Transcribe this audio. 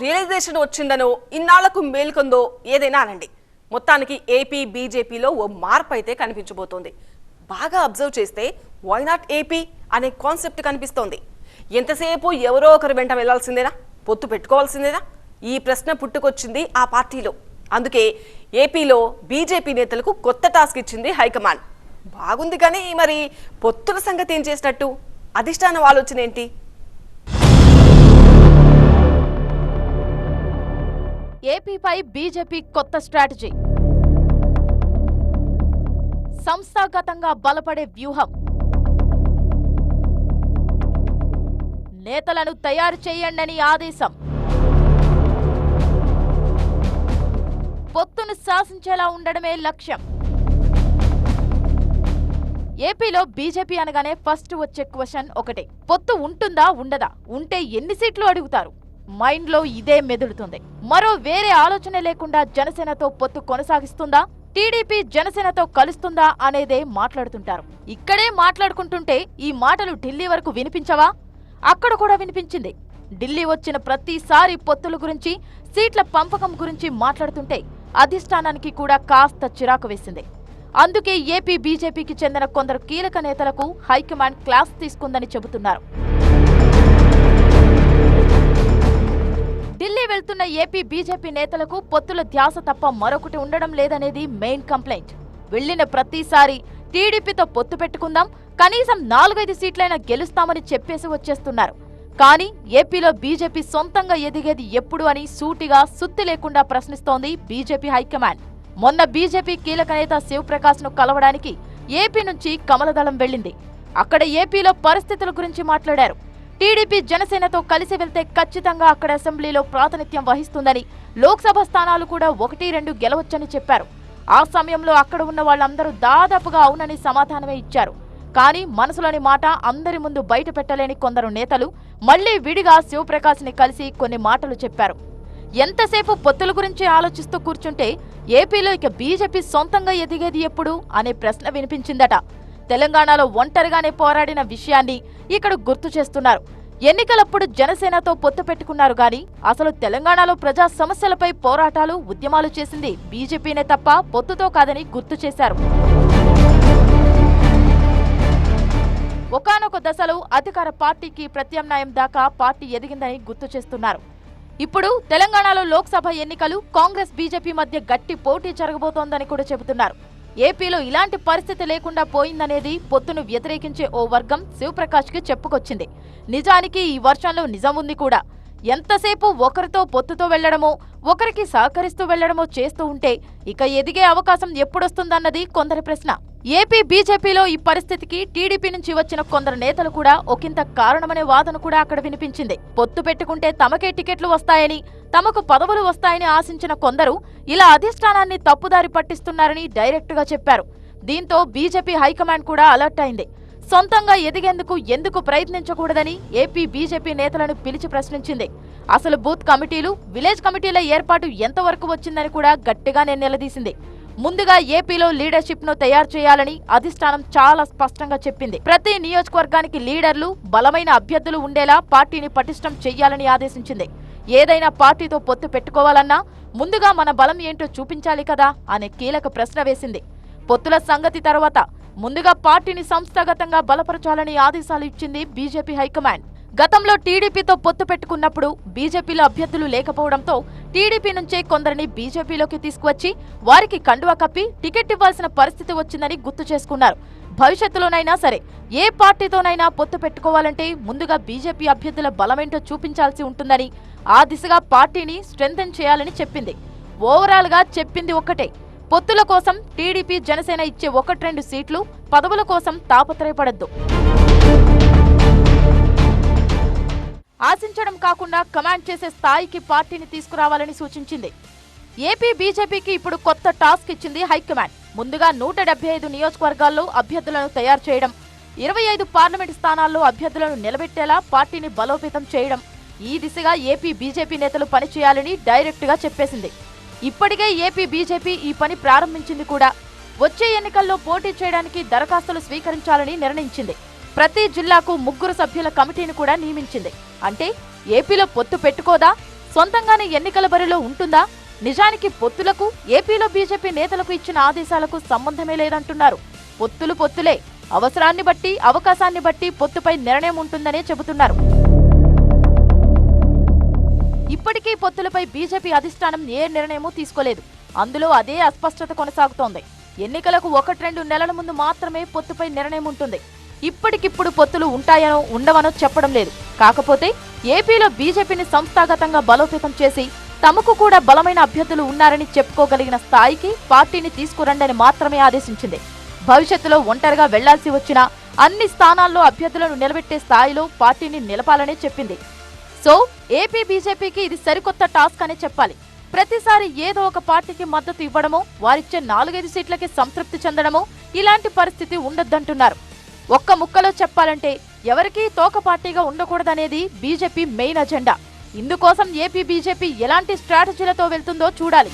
Realisation వచ్చిందనో ఇన్నాళ్లకు మేల్కొందో ఏదైనా అనండి, మొత్తానికి ఏపీ బీజేపీలో ఓ మార్పు అయితే కనిపించబోతోంది. బాగా అబ్జర్వ్ చేస్తే వై నాట్ ఏపీ అనే కాన్సెప్ట్ కనిపిస్తోంది. ఎంతసేపు ఎవరో ఒకరు వెంట వెళ్లాల్సిందేనా, పొత్తు పెట్టుకోవాల్సిందేనా, ఈ ప్రశ్న పుట్టుకొచ్చింది ఆ పార్టీలో. అందుకే ఏపీలో బీజేపీ నేతలకు కొత్త టాస్క్ ఇచ్చింది హైకమాండ్. బాగుంది, కానీ మరి పొత్తుల సంగతి ఏం చేసినట్టు? అధిష్టానం ఆలోచన ఏంటి? ఏపీపై బీజేపీ కొత్త స్ట్రాటజీ, సంస్థాగతంగా బలపడే వ్యూహం, నేతలను తయారు చేయండని ఆదేశం, పొత్తును శాసించేలా ఉండడమే లక్ష్యం. ఏపీలో బీజేపీ అనగానే ఫస్ట్ వచ్చే క్వశ్చన్ ఒకటే, పొత్తు ఉంటుందా ఉండదా, ఉంటే ఎన్ని సీట్లు అడుగుతారు? మైండ్ లో ఇదే మెదులుతుంది. మరో వేరే ఆలోచన లేకుండా జనసేనతో పొత్తు కొనసాగిస్తుందా, టీడీపీ జనసేనతో కలుస్తుందా అనేదే మాట్లాడుతుంటారు. ఇక్కడే మాట్లాడుకుంటుంటే ఈ మాటలు ఢిల్లీ వరకు వినిపించవా? అక్కడ కూడా వినిపించింది. ఢిల్లీ వచ్చిన ప్రతిసారి పొత్తుల గురించి, సీట్ల పంపకం గురించి మాట్లాడుతుంటే అధిష్టానానికి కూడా కాస్త చిరాకు వేసింది. అందుకే ఏపీ బీజేపీకి చెందిన కొందరు కీలక నేతలకు హైకమాండ్ క్లాస్ తీసుకుందని చెబుతున్నారు. ఢిల్లీ వెళ్తున్న ఏపీ బీజేపీ నేతలకు పొత్తుల ధ్యాస తప్ప మరొకటి ఉండడం లేదనేది మెయిన్ కంప్లైంట్. వెళ్లిన ప్రతిసారి టీడీపీతో పొత్తు పెట్టుకుందాం, కనీసం 4-5 సీట్లైనా గెలుస్తామని చెప్పేసి వచ్చేస్తున్నారు. కానీ ఏపీలో బీజేపీ సొంతంగా ఎదిగేది ఎప్పుడు అని సూటిగా సుత్తి లేకుండా ప్రశ్నిస్తోంది బీజేపీ హైకమాండ్. మొన్న బీజేపీ కీలక నేత శివప్రకాశ్ ను కలవడానికి ఏపీ నుంచి కమలదళం వెళ్లింది. అక్కడ ఏపీలో పరిస్థితుల గురించి మాట్లాడారు. టీడీపీ జనసేనతో కలిసి వెళ్తే ఖచ్చితంగా అక్కడ అసెంబ్లీలో ప్రాతినిధ్యం వహిస్తుందని, లోక్సభ స్థానాలు కూడా 1-2 గెలవచ్చని చెప్పారు. ఆ సమయంలో అక్కడ ఉన్న వాళ్ళందరూ దాదాపుగా అవునని సమాధానమే ఇచ్చారు. కానీ మనసులోని మాట అందరి ముందు బయట పెట్టలేని కొందరు నేతలు మళ్లీ విడిగా శివప్రకాశ్ ని కలిసి కొన్ని మాటలు చెప్పారు. ఎంతసేపు పొత్తుల గురించి ఆలోచిస్తూ కూర్చుంటే ఏపీలో ఇక బీజేపీ సొంతంగా ఎదిగేది ఎప్పుడు అనే ప్రశ్న వినిపించిందట. తెలంగాణలో ఒంటరిగానే పోరాడిన విషయాన్ని ఇక్కడ గుర్తు చేస్తున్నారు. ఎన్నికలప్పుడు జనసేనతో పొత్తు పెట్టుకున్నారు గాని అసలు తెలంగాణలో ప్రజా సమస్యలపై పోరాటాలు, ఉద్యమాలు చేసింది బీజేపీనే తప్ప పొత్తుతో కాదని గుర్తు చేశారు. ఒకానొక దశలో అధికార పార్టీకి ప్రత్యామ్నాయం దాకా పార్టీ ఎదిగిందని గుర్తు చేస్తున్నారు. ఇప్పుడు తెలంగాణలో లోక్సభ ఎన్నికలు, కాంగ్రెస్ బీజేపీ మధ్య గట్టి పోటీ జరగబోతోందని కూడా చెబుతున్నారు. ఏపీలో ఇలాంటి పరిస్థితి లేకుండా పోయిందనేది పొత్తును వ్యతిరేకించే ఓ వర్గం శివప్రకాష్ కి చెప్పుకొచ్చింది. నిజానికి ఈ వర్షంలో నిజం ఉంది కూడా. ఎంతసేపు ఒకరితో పొత్తుతో వెళ్లడమో, ఒకరికి సహకరిస్తూ వెళ్లడమో చేస్తూ ఉంటే ఇక ఎదిగే అవకాశం ఎప్పుడొస్తుందన్నది కొందరి ప్రశ్న. ఏపీ బీజేపీలో ఈ పరిస్థితికి టీడీపీ నుంచి వచ్చిన కొందరు నేతలు కూడా ఒకంత కారణమనే వాదన కూడా అక్కడ వినిపించింది. పొత్తు పెట్టుకుంటే తమకే టికెట్లు వస్తాయని, తమకు పదవులు వస్తాయని ఆశించిన కొందరు ఇలా అధిష్టానాన్ని తప్పుదారి పట్టిస్తున్నారని డైరెక్ట్ గా చెప్పారు. దీంతో బీజేపీ హైకమాండ్ కూడా అలర్ట్ అయింది. సొంతంగా ఎదిగేందుకు ఎందుకు ప్రయత్నించకూడదని ఏపీ బీజేపీ నేతలను పిలిచి ప్రశ్నించింది. అసలు బూత్ కమిటీలు, విలేజ్ కమిటీల ఏర్పాటు ఎంతవరకు వచ్చిందని కూడా గట్టిగానే నిలదీసింది. ముందుగా ఏపీలో లీడర్షిప్ ను తయారు చేయాలని అధిష్టానం చాలా స్పష్టంగా చెప్పింది. ప్రతి నియోజకవర్గానికి లీడర్లు, బలమైన అభ్యర్థులు ఉండేలా పార్టీని పటిష్టం చెయ్యాలని ఆదేశించింది. ఏదైనా పార్టీతో పొత్తు పెట్టుకోవాలన్నా ముందుగా మన బలం ఏంటో చూపించాలి కదా అనే కీలక ప్రశ్న వేసింది. పొత్తుల సంగతి తర్వాత ముందుగా పార్టీని సంస్థాగతంగా బలపరచాలని ఆదేశాలు ఇచ్చింది బీజేపీ హైకమాండ్. గతంలో టీడీపీతో పొత్తు పెట్టుకున్నప్పుడు బీజేపీలో అభ్యర్థులు లేకపోవడంతో టీడీపీ నుంచే కొందరిని బీజేపీలోకి తీసుకువచ్చి వారికి కండువా కప్పి టికెట్ ఇవ్వాల్సిన పరిస్థితి వచ్చిందని గుర్తు చేసుకున్నారు. భవిష్యత్తులోనైనా సరే ఏ పార్టీతోనైనా పొత్తు పెట్టుకోవాలంటే ముందుగా బీజేపీ అభ్యర్థుల బలమేంటో చూపించాల్సి ఉంటుందని, ఆ దిశగా పార్టీని స్ట్రెంథెన్ చేయాలని చెప్పింది. ఓవరాల్ గా చెప్పింది ఒక్కటే, పొత్తుల కోసం టీడీపీ జనసేన ఇచ్చే 1-2 సీట్లు, పదవుల కోసం తాపత్రయపడద్దు. ఆశించడం కాకుండా కమాండ్ చేసే స్థాయికి పార్టీని తీసుకురావాలని సూచించింది. ఏపీ బీజేపీకి ఇప్పుడు కొత్త టాస్క్ ఇచ్చింది హైకమాండ్. ముందుగా 175 నియోజకవర్గాల్లో అభ్యర్థులను తయారు చేయడం, 25 పార్లమెంటు స్థానాల్లో అభ్యర్థులను నిలబెట్టేలా పార్టీని బలోపేతం చేయడం, ఈ దిశగా ఏపీ బీజేపీ నేతలు పనిచేయాలని డైరెక్ట్ గా చెప్పేసింది. ఇప్పటికే ఏపీ బీజేపీ ఈ పని ప్రారంభించింది కూడా. వచ్చే ఎన్నికల్లో పోటీ చేయడానికి దరఖాస్తులు స్వీకరించాలని నిర్ణయించింది. ప్రతి జిల్లాకు 3 సభ్యుల కమిటీని కూడా నియమించింది. అంటే ఏపీలో పొత్తు పెట్టుకోదా, సొంతంగానే ఎన్నికల బరిలో ఉంటుందా? నిజానికి పొత్తులకు, ఏపీలో బీజేపీ నేతలకు ఇచ్చిన ఆదేశాలకు సంబంధమే లేదంటున్నారు. పొత్తులే, అవసరాన్ని బట్టి, అవకాశాన్ని బట్టి పొత్తుపై నిర్ణయం ఉంటుందనే చెబుతున్నారు. ఇప్పటికీ పొత్తులపై బీజేపీ అధిష్టానం ఏ నిర్ణయమూ తీసుకోలేదు. అందులో అదే అస్పష్టత కొనసాగుతోంది. ఎన్నికలకు 1-2 నెలల ముందు మాత్రమే పొత్తుపై నిర్ణయం ఉంటుంది. ఇప్పటికిప్పుడు పొత్తులు ఉంటాయనో ఉండవనో చెప్పడం లేదు. కాకపోతే ఏపీలో బీజేపీని సంస్థాగతంగా బలోపేతం చేసి తమకు కూడా బలమైన అభ్యర్థులు ఉన్నారని చెప్పుకోగలిగిన స్థాయికి పార్టీని తీసుకురండని మాత్రమే ఆదేశించింది. భవిష్యత్తులో ఒంటరిగా వెళ్లాల్సి వచ్చినా అన్ని స్థానాల్లో అభ్యర్థులను నిలబెట్టే స్థాయిలో పార్టీని నిలపాలనే చెప్పింది. సో ఏపీ బీజేపీకి ఇది సరికొత్త టాస్క్ అనే చెప్పాలి. ప్రతిసారి ఏదో ఒక పార్టీకి మద్దతు ఇవ్వడమో, వారిచ్చే 4-5 సీట్లకి సంతృప్తి చెందడమో ఇలాంటి పరిస్థితి ఉండొద్దంటున్నారు. ఒక్క ముక్కలో చెప్పాలంటే ఎవరికీ తోక పార్టీగా ఉండకూడదనేది బీజేపీ మెయిన్ అజెండా. ఇందుకోసం ఏపీ బీజేపీ ఎలాంటి స్ట్రాటజీలతో వెళ్తుందో చూడాలి.